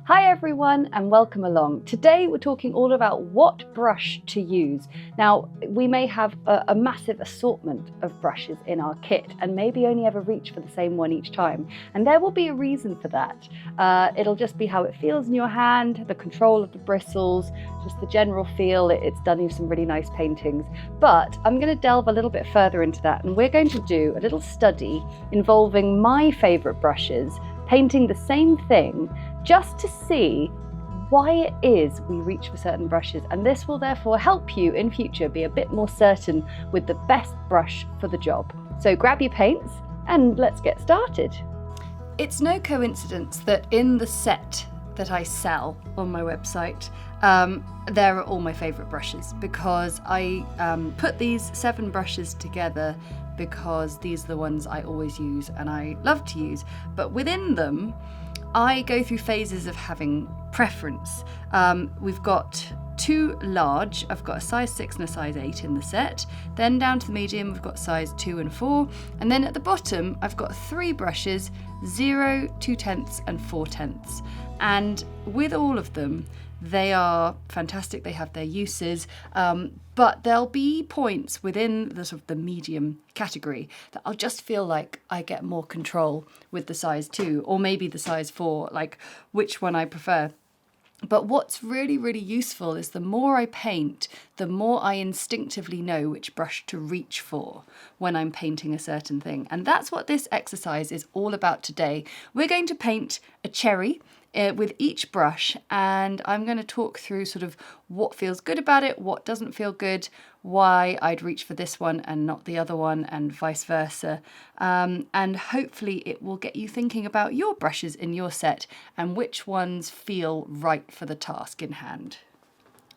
Hi everyone and welcome along. Today we're talking all about what brush to use. Now we may have a massive assortment of brushes in our kit and maybe only ever reach for the same one each time, and there will be a reason for that. It'll just be how it feels in your hand, the control of the bristles, just the general feel. It's done you some really nice paintings, but I'm going to delve a little bit further into that, and we're going to do a little study involving my favourite brushes painting the same thing, just to see why it is we reach for certain brushes, and this will therefore help you in future be a bit more certain with the best brush for the job. So grab your paints and let's get started. It's no coincidence that in the set that I sell on my website, there are all my favourite brushes, because I put these 7 brushes together because these are the ones I always use and I love to use. But within them, I go through phases of having preference. We've got 2 large, I've got a size 6 and a size 8 in the set. Then down to the medium, we've got size 2 and 4. And then at the bottom, I've got 3 brushes, 0, 2/10 and 4/10. And with all of them, they are fantastic, they have their uses, but there'll be points within the sort of the medium category that I'll just feel like I get more control with the size 2 or maybe the size 4, like which one I prefer. But what's really, really useful is the more I paint, the more I instinctively know which brush to reach for when I'm painting a certain thing. And that's what this exercise is all about today. We're going to paint a cherry with each brush, and I'm going to talk through sort of what feels good about it, what doesn't feel good, why I'd reach for this one and not the other one, and vice versa. And hopefully it will get you thinking about your brushes in your set and which ones feel right for the task in hand.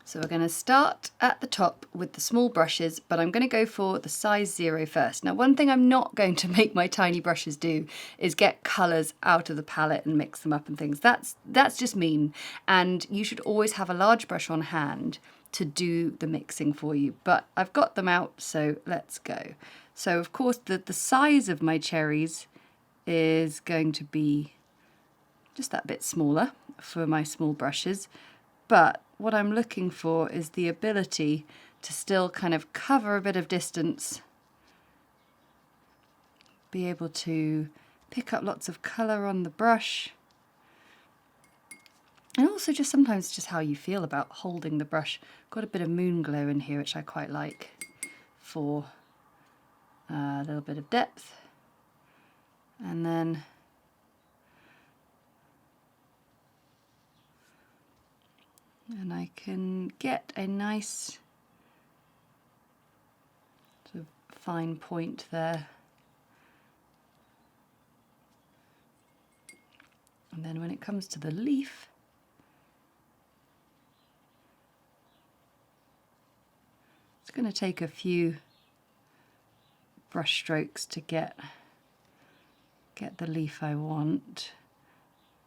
So we're going to start at the top with the small brushes, but I'm going to go for the size 0 first. Now, one thing I'm not going to make my tiny brushes do is get colours out of the palette and mix them up and things. That's just mean, and you should always have a large brush on hand to do the mixing for you. But I've got them out, so let's go. So of course the size of my cherries is going to be just that bit smaller for my small brushes, but what I'm looking for is the ability to still kind of cover a bit of distance, be able to pick up lots of colour on the brush, and also just sometimes just how you feel about holding the brush. Got a bit of moon glow in here, which I quite like for a little bit of depth. And then I can get a nice sort of fine point there. And then when it comes to the leaf, it's going to take a few brush strokes to get the leaf I want,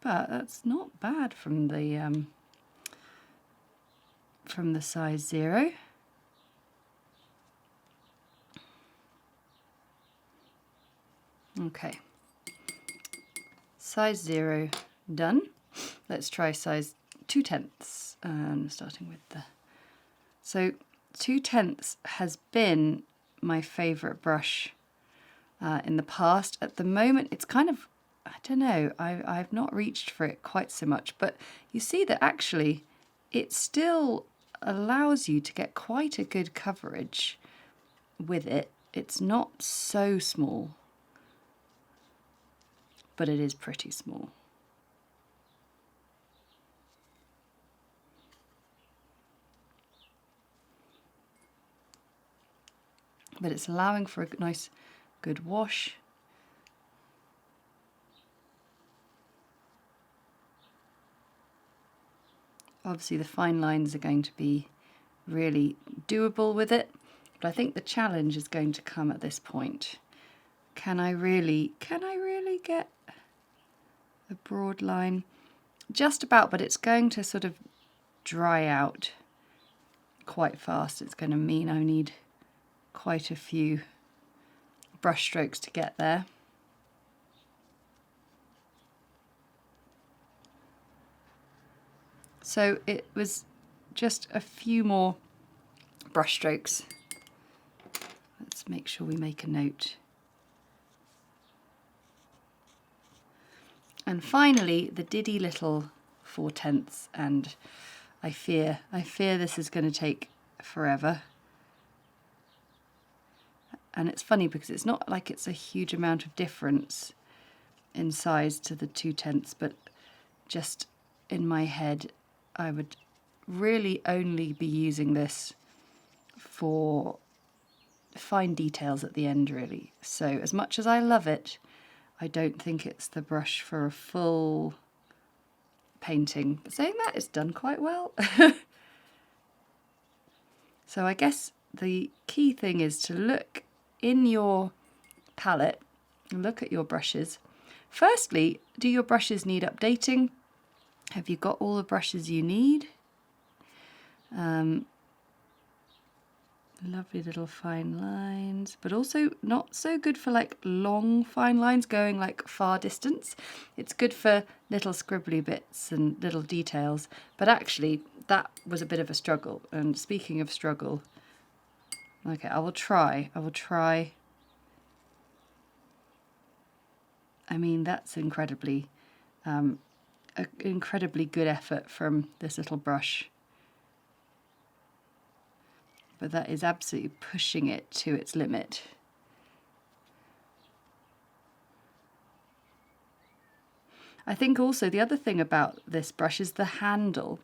but that's not bad from the size 0. Okay, size 0 done. Let's try size 2/10, starting with the... So 2/10 has been my favourite brush in the past. At the moment it's kind of, I don't know, I've not reached for it quite so much, but you see that actually it still allows you to get quite a good coverage with it. It's not so small, but it is pretty small. But it's allowing for a nice good wash. Obviously the fine lines are going to be really doable with it, but I think the challenge is going to come at this point. Can I really get a broad line? Just about, but it's going to sort of dry out quite fast. It's going to mean I need quite a few brush strokes to get there. So it was just a few more brush strokes. Let's make sure we make a note. And finally, the diddy little 4/10, and I fear this is going to take forever. And it's funny because it's not like it's a huge amount of difference in size to the 2/10, but just in my head, I would really only be using this for fine details at the end, really. So as much as I love it, I don't think it's the brush for a full painting. But saying that, it's done quite well. So I guess the key thing is to look in your palette and look at your brushes. Firstly, do your brushes need updating? Have you got all the brushes you need? Lovely little fine lines, but also not so good for like long fine lines going like far distance. It's good for little scribbly bits and little details, but actually that was a bit of a struggle. And speaking of struggle, okay, I will try. I mean, that's incredibly good effort from this little brush. But that is absolutely pushing it to its limit. I think also the other thing about this brush is the handle.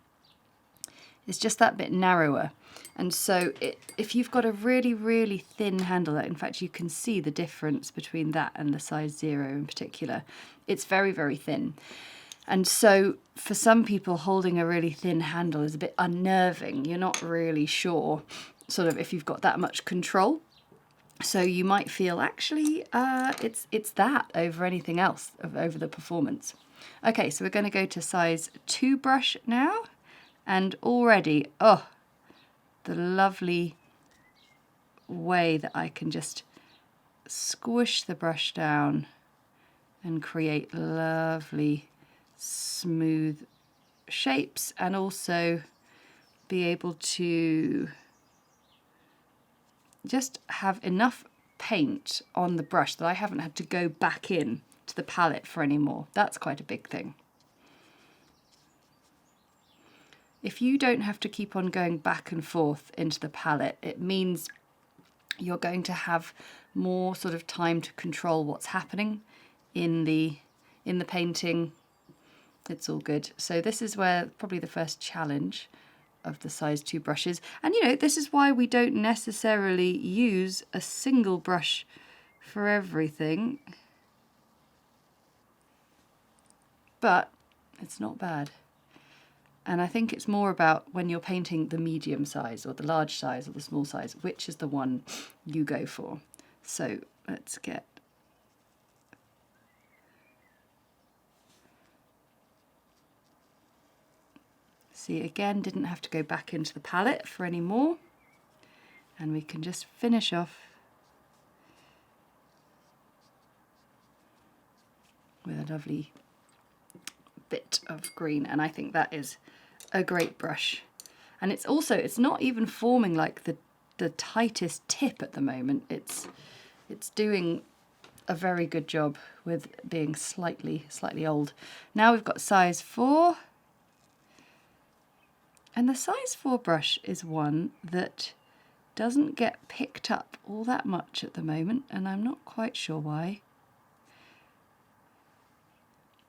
It's just that bit narrower. And so if you've got a really, really thin handle, in fact you can see the difference between that and the size 0 in particular. It's very, very thin. And so for some people, holding a really thin handle is a bit unnerving. You're not really sure sort of if you've got that much control. So you might feel actually it's that over anything else, over the performance. Okay, so we're going to go to size 2 brush now, and already, oh, the lovely way that I can just squish the brush down and create lovely smooth shapes, and also be able to just have enough paint on the brush that I haven't had to go back in to the palette for any more. That's quite a big thing. If you don't have to keep on going back and forth into the palette, it means you're going to have more sort of time to control what's happening in the painting. It's all good. So this is where probably the first challenge of the size 2 brushes. And you know, this is why we don't necessarily use a single brush for everything. But it's not bad. And I think it's more about when you're painting the medium size or the large size or the small size, which is the one you go for. So let's get see, again, didn't have to go back into the palette for any more. And we can just finish off with a lovely bit of green. And I think that is a great brush. And it's also, it's not even forming like the tightest tip at the moment. It's doing a very good job with being slightly old. Now we've got size 4. And the size 4 brush is one that doesn't get picked up all that much at the moment, and I'm not quite sure why.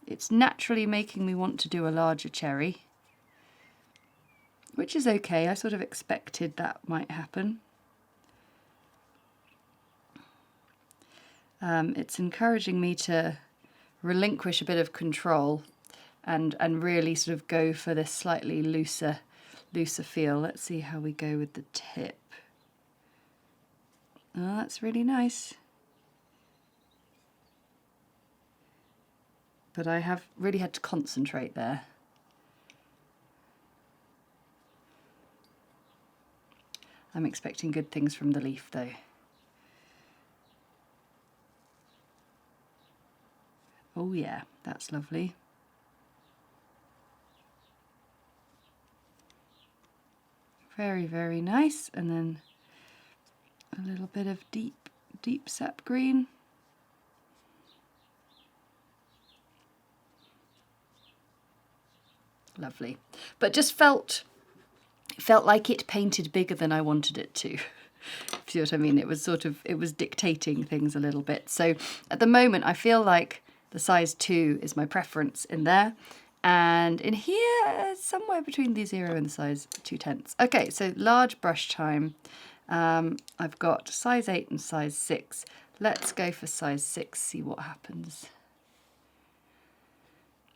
It's naturally making me want to do a larger cherry, which is okay. I sort of expected that might happen. It's encouraging me to relinquish a bit of control and really sort of go for this slightly looser feel. Let's see how we go with the tip. Oh, that's really nice. But I have really had to concentrate there. I'm expecting good things from the leaf though. Oh yeah, that's lovely. Very, very nice. And then a little bit of deep sap green. Lovely. But just felt like it painted bigger than I wanted it to. See what I mean? It was dictating things a little bit. So at the moment I feel like the size 2 is my preference in there. And in here, somewhere between the 0 and the size 2/10. Okay, so large brush time. I've got size 8 and size 6. Let's go for size 6, see what happens.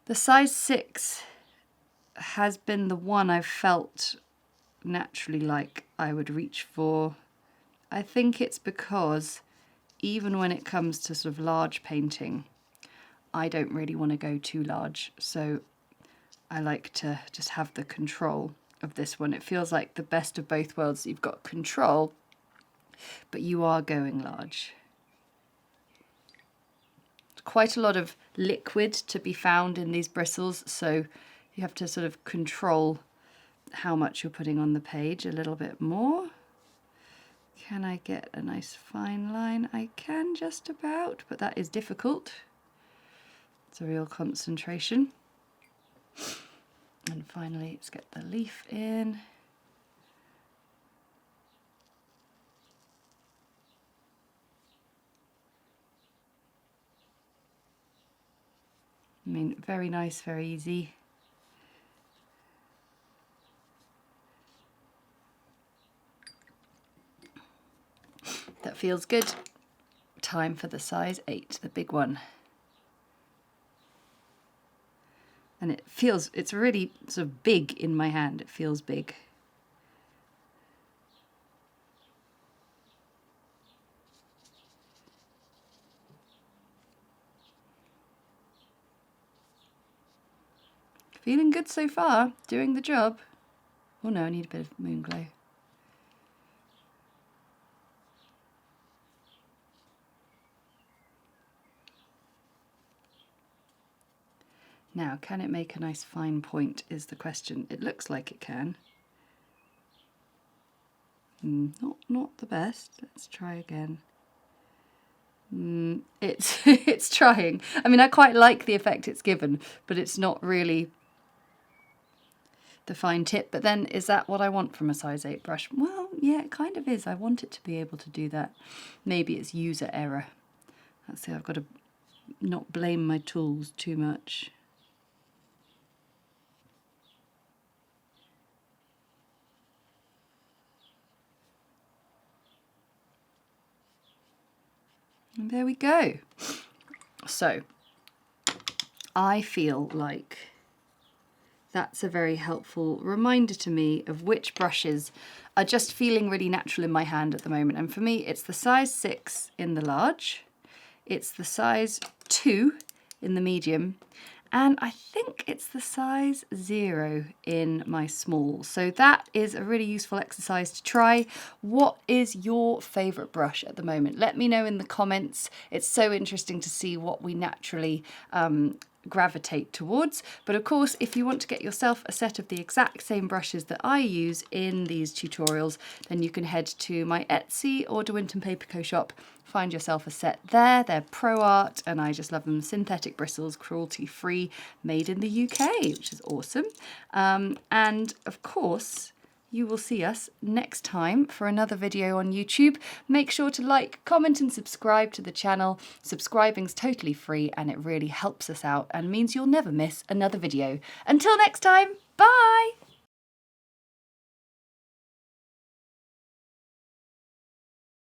The size 6 has been the one I've felt naturally like I would reach for. I think it's because even when it comes to sort of large painting, I don't really want to go too large. So I like to just have the control of this one. It feels like the best of both worlds. You've got control, but you are going large. Quite a lot of liquid to be found in these bristles, so you have to sort of control how much you're putting on the page a little bit more. Can I get a nice fine line? I can just about, but that is difficult. It's a real concentration. And finally, let's get the leaf in. I mean, very nice, very easy. That feels good. Time for the size 8, the big one. And it's really sort of big in my hand. It feels big. Feeling good so far, doing the job. Oh no, I need a bit of moon glow. Now, can it make a nice fine point is the question. It looks like it can. Not the best. Let's try again. It's trying. I mean, I quite like the effect it's given, but it's not really the fine tip. But then, is that what I want from a size 8 brush? Well, yeah, it kind of is. I want it to be able to do that. Maybe it's user error. Let's see, I've got to not blame my tools too much. And there we go. So I feel like that's a very helpful reminder to me of which brushes are just feeling really natural in my hand at the moment. And for me, it's the size 6 in the large, it's the size 2 in the medium, and I think it's the size 0 in my small. So that is a really useful exercise to try. What is your favourite brush at the moment? Let me know in the comments. It's so interesting to see what we naturally gravitate towards. But of course, if you want to get yourself a set of the exact same brushes that I use in these tutorials, then you can head to my Etsy or to Winton Paper Co shop. Find yourself a set there. They're pro art and I just love them. Synthetic bristles, cruelty free, made in the UK, which is awesome. And of course, you will see us next time for another video on YouTube. Make sure to like, comment and subscribe to the channel. Subscribing's totally free and it really helps us out and means you'll never miss another video. Until next time, bye!